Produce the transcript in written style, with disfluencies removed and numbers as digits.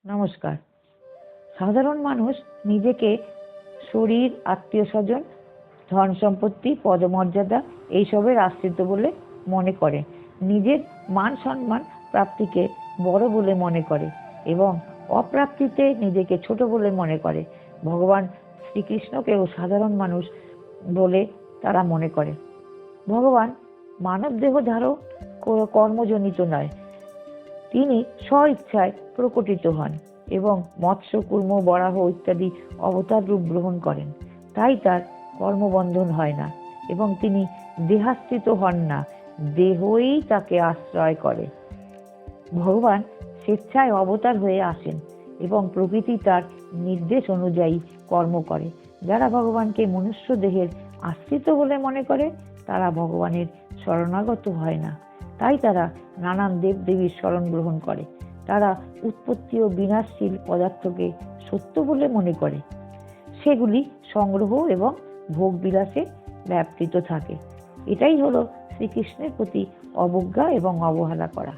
নমস্কার। সাধারণ মানুষ নিজেকে শরীর, আত্মীয় স্বজন, ধন সম্পত্তি, পদমর্যাদা এইসবের আশ্রিত বলে মনে করে, নিজের মান সম্মান প্রাপ্তিকে বড় বলে মনে করে এবং অপ্রাপ্তিতে নিজেকে ছোট বলে মনে করে। ভগবান শ্রীকৃষ্ণকেও সাধারণ মানুষ বলে তারা মনে করে। ভগবান মানব দেহ ধারণ কর্মজনিত নয়, তিনি স্ব-ইচ্ছায় প্রকটিত হন এবং মৎস্য, কুর্ম, বরাহ ইত্যাদি অবতার রূপ গ্রহণ করেন। তাই তার কর্মবন্ধন হয় না এবং তিনি দেহাশ্রিত হন না, দেহই তাকে আশ্রয় করে। ভগবান স্বেচ্ছায় অবতার হয়ে আসেন এবং প্রকৃতি তার নির্দেশ অনুযায়ী কর্ম করে। যারা ভগবানকে মনুষ্য দেহের আশ্রিত বলে মনে করে তারা ভগবানের শরণাগত হয় না। তাই তারা নানান দেবদেবীর শরণ গ্রহণ করে। তারা উৎপত্তি ও বিনাশশীল পদার্থকে সত্য বলে মনে করে। সেগুলি সংগ্রহ এবং ভোগ বিলাসে ব্যাপৃত থাকে। এটাই হলো শ্রীকৃষ্ণের প্রতি অবজ্ঞা এবং অবহেলা করা।